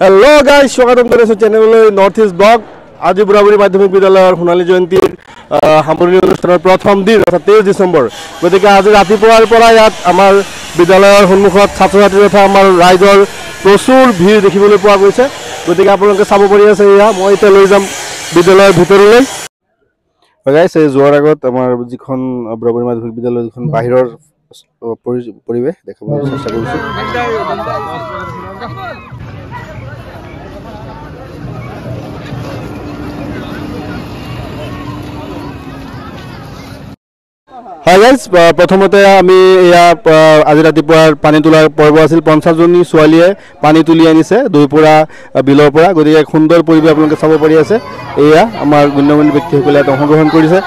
hello guys स्वागतम কৰিছো চেনেললৈ north east blog আজি বুঢ়াবুঢ়ী মাধ্যমিক বিদ্যালয়ৰ সোণালী জয়ন্তীৰ সামৰণি অনুষ্ঠানৰ প্ৰথম দিন অৰ্থাৎ 23 ডিসেম্বৰ গতিকে আজি ৰাতিপুৱাৰ পৰা ইয়াত আমাৰ বিদ্যালয়ৰ সন্মুখত ছাত্ৰ ছাত্ৰী তথা আমাৰ ৰাইজৰ প্ৰচুৰ ভিৰ দেখিবলৈ পোৱা গৈছে গতিকে আপোনালোকে চাব পাৰি আছে এয়া মই এতিয়া লৈ যাম বিদ্যালয়ৰ ভিতৰলৈ গাইস এই যোৱাৰ আগত আমাৰ যিখন বুঢ়াবুঢ়ী মাধ্যমিক বিদ্যালয়ৰ যিখন বাহিৰৰ পৰিৱেশ দেখাবলৈ চেষ্টা কৰিছো हाय गाइस प्रथमते आमी या आज रातिपुৱাৰ पानी তোলাৰ পৰ্ব আছিল 50 জনী ছোৱালীয়ে পানী তুলি আনিছে দুইপুৰা বিলৰ পৰা গতিকে এক সুন্দৰ পৰিৱেশ আপোনালোকে চাব পাৰি আছে এয়া আমাৰ গুণগণ্য ব্যক্তিসকলে অংশগ্ৰহণ কৰিছে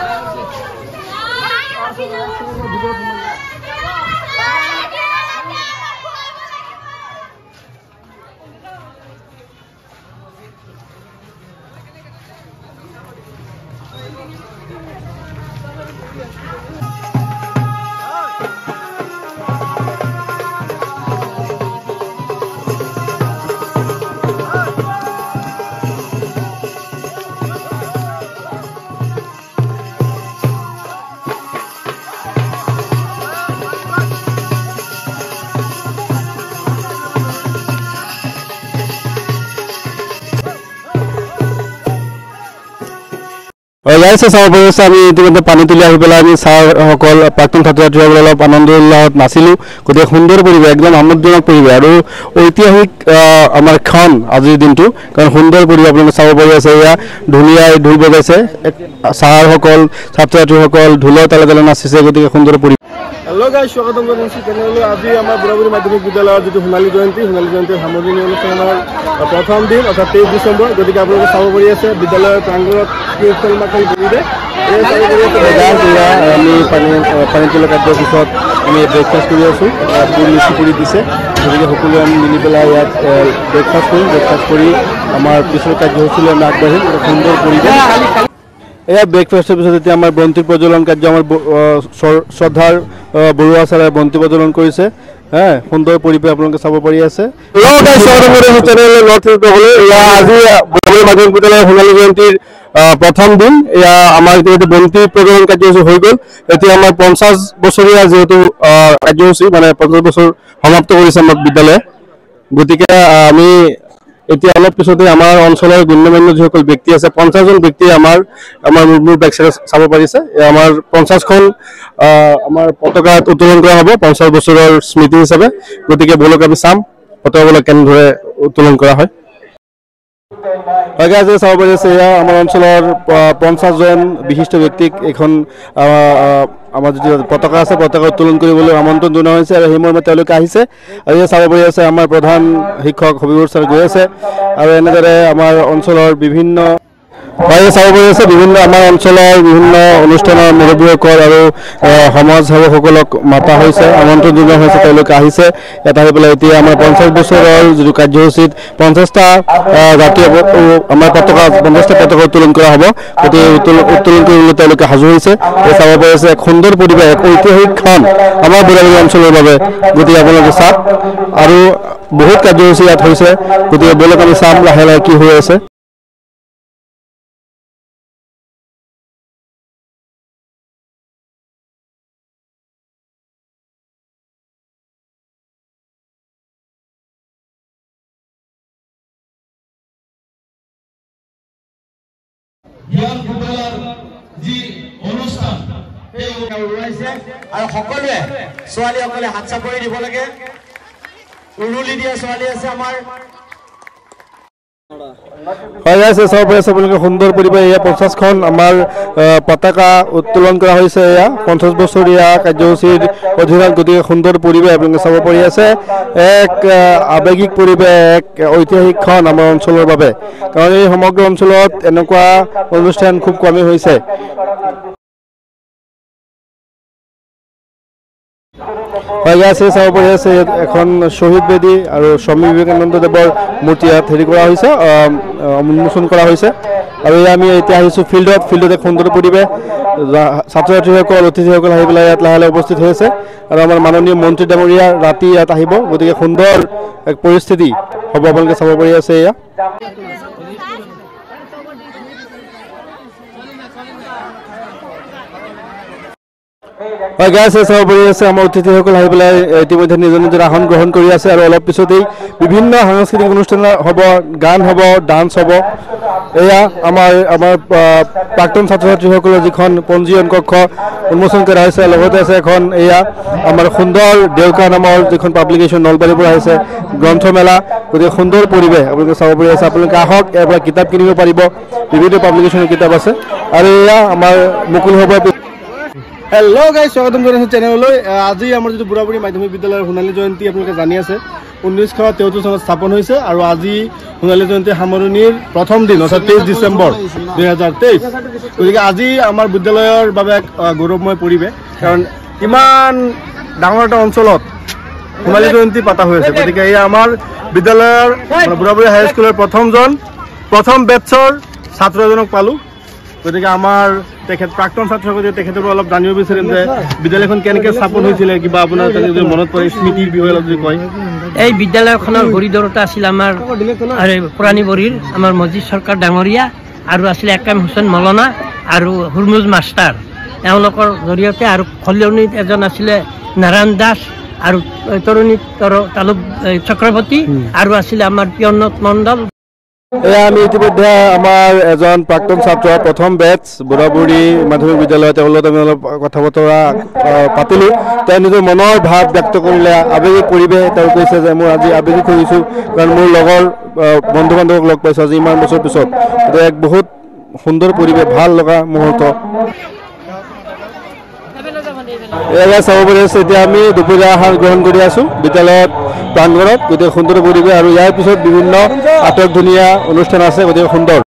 গাইছে চাব পাৰিছে আমি ইতিমধ্যে পানী তুলি আহি পেলাই আমি সকল প্ৰাক্তন ছাত্ৰ ছাত্ৰীসকলে অলপ আনন্দ উল্লাসত নাচিলো গতিকে সুন্দৰ পৰিৱেশ একদম আমোদজনক পৰিৱেশ আৰু ঐতিহাসিক আমাৰ খন আজিৰ দিনটো কাৰণ সুন্দৰ পৰিৱেশ আপোনালোকে চাব পাৰি আছে এয়া ধুনীয়া ঢোল বজাইছে সকল ছাত্ৰ ছাত্ৰীসকল ঢোলৰ তালে তালে নাচিছে গতিকে সুন্দৰ পৰিৱেশ हेलो गाइस स्वागतम কৰিছো চেনেললৈ আজি আমাৰ বুঢ়াবুঢ়ী মাধ্যমিক বিদ্যালয়ৰ যিটো সোণালী জয়ন্তীৰ সামৰণি অনুষ্ঠানৰ প্ৰথম দিন অৰ্থাৎ 23 ডিসেম্বৰ গতিকে আপোনালোকে চাব পাৰি আছে বিদ্যালয়ৰ প্ৰাংগণত কীৰ্তন মাকল কৰিলে এই চাব পাৰি আছে আমি পানী তোলা কাৰ্যৰ পিছত আমি ব্ৰেকফাষ্ট কৰি আছো পুৰি দিছে গতিকে সকলোৱে আমি মিলি পেলাই ইয়াত ব্ৰেকফাষ্ট কৰি আমাৰ পিছৰ কাৰ্যসূচীলৈ আমি আগবাঢ়িম সুন্দৰ পৰিৱেশ এয়া ব্ৰেকফাষ্টৰ পিছত এতিয়া আমাৰ বন্তি প্ৰজ্বলন কাৰ্য আমাৰ শ্ৰদ্ধাৰ বৰুৱা ছাৰে বন্তি প্ৰজ্বলন কৰিছে সুন্দৰ পৰিৱেশ আপোনালোকে চাব পাৰি আছে আজি বুঢ়াবুঢ়ী মাধ্যমিক বিদ্যালয়ৰ সোণালী জয়ন্তীৰ প্ৰথম দিন এয়া আমাৰ ইতিমধ্যে বন্তি প্ৰজ্বলন কাৰ্যসূচী হৈ গ'ল এতিয়া আমাৰ 50 বছৰীয়া যিহেতু কাৰ্যসূচী মানে 50 বছৰ সমাপ্ত কৰিছে আমাৰ বিদ্যালয়ে গতিকে আমি এতিয়া অলপ পিছতে আমাৰ অঞ্চলৰ গণ্যমান্য যিসকল ব্যক্তি আছে 50 জন ব্যক্তি আমাৰ মূৰ বেকচাইডে চাব পাৰিছে আমাৰ 50খন আমাৰ পতাকা উত্তোলন কৰা হ'ব 50 বছৰৰ স্মৃতি হিচাপে গতিকে বলক আমি চাম পতাকাবিলাক কেনেদৰে উত্তোলন কৰা হয় আজি চাব পাৰি আছে আমাৰ অঞ্চলৰ 50 জন বিশিষ্ট ব্যক্তিক এখন আমাৰ যি পতাকা আছে পতাকা উত্তোলন কৰিবলৈ আমন্ত্ৰণ জনোৱা হৈছে আৰু সেই মৰ্মে তেওঁলোকে আহিছে আৰু চাব পাৰি আছে আমাৰ প্ৰধান শিক্ষক হবিবুৰ ছাৰ গৈ আছে আৰু এনেদৰে আমাৰ অঞ্চলৰ বিভিন্ন চাব পাৰি আছে বিভিন্ন আমাৰ অঞ্চলৰ বিভিন্ন অনুষ্ঠানৰ মুৰব্বীসকল আৰু সমাজ সেৱকসকলক মাতা হৈছে আমন্ত্ৰণ জনোৱা হৈছে তেওঁলোকে আহিছে এটা হৈ পেলাই এতিয়া আমাৰ 50 বছৰৰ যিটো কাৰ্যসূচীত 50টা জাতীয় আমাৰ পতাকা 50টা পতাকা উত্তোলন কৰা হ'ব গতিকে উত্তোলন কৰিবলৈ তেওঁলোকে সাজু হৈছে চাব পাৰি আছে এক সুন্দৰ পৰিৱেশ এক ঐতিহাসিক খন আমাৰ বুঢ়াবুঢ়ী অঞ্চলৰ বাবে গতিকে আপোনালোকে চাওক আৰু বহুত কাৰ্যসূচী ইয়াত হৈছে গতিকে বলক আমি চাম লাহে লাহে কি হৈ আছে জ্ঞান বিদ্যালয়ৰ যি অনুষ্ঠান এই ওলাইছে আৰু সকলোৱে ছোৱালীসকলে হাত চাপৰি দিব লাগে উৰুলি দিয়া ছোৱালী আছে আমাৰ হয় আছে চাব পাৰি আছে আপোনালোকে সুন্দৰ পৰিৱেশ এয়া 50খন আমাৰ পতাকা উত্তোলন কৰা হৈছে এয়া 50 বছৰীয়া কাৰ্যসূচীৰ অধীনত গতিকে সুন্দৰ পৰিৱেশ আপোনালোকে চাব পাৰি আছে এক আৱেগিক পৰিৱেশ এক ঐতিহাসিক খন আমাৰ অঞ্চলৰ বাবে কাৰণ এই সমগ্ৰ অঞ্চলত এনেকুৱা অনুষ্ঠান খুব কমেই হৈছে হয় আছে চাব পাৰি আছে এখন শহীদ বেদী আৰু স্বামী বিবেকানন্দ দেৱৰ মূৰ্তি ইয়াত হেৰি কৰা হৈছে উন্মোচন কৰা হৈছে আৰু আমি এতিয়া আহিছোঁ ফিল্ডত এক সুন্দৰ পৰিৱেশ ছাত্ৰ ছাত্ৰীসকল অতিথিসকল আহি পেলাই ইয়াত লাহে লাহে উপস্থিত হৈ আছে আৰু আমাৰ মাননীয় মন্ত্ৰী ডাঙৰীয়া ৰাতি ইয়াত আহিব গতিকে সুন্দৰ এক পৰিস্থিতি হ'ব আপোনালোকে চাব পাৰি আছে এয়া হয় গাইছে চাব পাৰি আছে আমাৰ অতিথিসকল আহি পেলাই ইতিমধ্যে নিজৰ নিজৰ আসন গ্ৰহণ কৰি আছে আৰু অলপ পিছতেই বিভিন্ন সাংস্কৃতিক অনুষ্ঠান হ'ব গান হ'ব ডান্স হ'ব এয়া আমাৰ প্ৰাক্তন ছাত্ৰ ছাত্ৰীসকলৰ যিখন পঞ্জীয়ন কক্ষ উন্মোচন কৰা হৈছে লগতে আছে এখন এয়া আমাৰ সুন্দৰ দেউকা নামৰ যিখন পাব্লিকেশ্যন নলবাৰীৰ পৰা আহিছে গ্ৰন্থমেলা গতিকে সুন্দৰ পৰিৱেশ আপোনালোকে চাব পাৰি আছে আপোনালোকে আহক ইয়াৰ পৰা কিতাপ কিনিব পাৰিব বিভিন্ন পাব্লিকেশ্যনৰ কিতাপ আছে আৰু এয়া আমাৰ মুকুল হ'ব হেল্ল' গাইজ স্বাগতম জনাইছোঁ চেনেললৈ আজি আমাৰ যিটো বুঢ়াবুঢ়ী মাধ্যমিক বিদ্যালয়ৰ সোণালী জয়ন্তী আপোনালোকে জানি আছে 1973 চনত স্থাপন হৈছে আৰু আজি সোণালী জয়ন্তী সামৰণিৰ প্ৰথম দিন অৰ্থাৎ 23 ডিচেম্বৰ 2023 গতিকে আজি আমাৰ বিদ্যালয়ৰ বাবে এক গৌৰৱময় পৰিৱেশ কাৰণ ইমান ডাঙৰ এটা অঞ্চলত সোণালী জয়ন্তী পতা হৈ আছে গতিকে এয়া আমাৰ বিদ্যালয়ৰ বুঢ়াবুঢ়ী হাইস্কুলৰ প্ৰথম বেটছৰ ছাত্ৰ এজনক পালোঁ গতিকে আমাৰ প্ৰাক্তন ছাত্ৰসকলে তেখেতৰো অলপ জানিব বিচাৰিম যে বিদ্যালয়খন কেনেকৈ স্থাপন হৈছিলে কিবা আপোনাৰ মনত পৰে স্মৃতিৰ বিষয়ে অলপ যদি কয় এই বিদ্যালয়খনৰ গৰিদৰতা আছিল আমাৰ পুৰাণীবৰীৰ আমাৰ মজিদ চৰকাৰ ডাঙৰীয়া আৰু আছিলে একাম হুছেইন মৌলানা আৰু হুৰমুজ মাষ্টাৰ এওঁলোকৰ জৰিয়তে আৰু খলিয়নীত এজন আছিলে নাৰায়ণ দাস আৰু তৰুণী তালুক চক্ৰৱৰ্তী আৰু আছিলে আমাৰ পিয়নত মণ্ডল এয়া আমি ইতিমধ্যে আমাৰ এজন প্ৰাক্তন ছাত্ৰ প্ৰথম বেটছ বুঢ়াবুঢ়ী মাধ্যমিক বিদ্যালয় তেওঁৰ লগত আমি অলপ কথা বতৰা পাতিলোঁ তেওঁ নিজৰ মনৰ ভাৱ ব্যক্ত কৰিলে আৱেগিক পৰিৱেশ তেওঁ কৈছে যে মই আজি আৱেগিক হৈছোঁ কাৰণ মোৰ লগৰ বন্ধু বান্ধৱক লগ পাইছোঁ আজি ইমান বছৰ পিছত গতিকে এক বহুত সুন্দৰ পৰিৱেশ ভাল লগা মুহূৰ্ত এয়া চাব পাৰি আছে এতিয়া আমি দুপৰীয়া আহাৰ গ্ৰহণ কৰি আছোঁ বিদ্যালয়ত প্ৰাংগণত গতিকে সুন্দৰ পৰিৱেশ আৰু ইয়াৰ পিছত বিভিন্ন আটক ধুনীয়া অনুষ্ঠান আছে গতিকে সুন্দৰ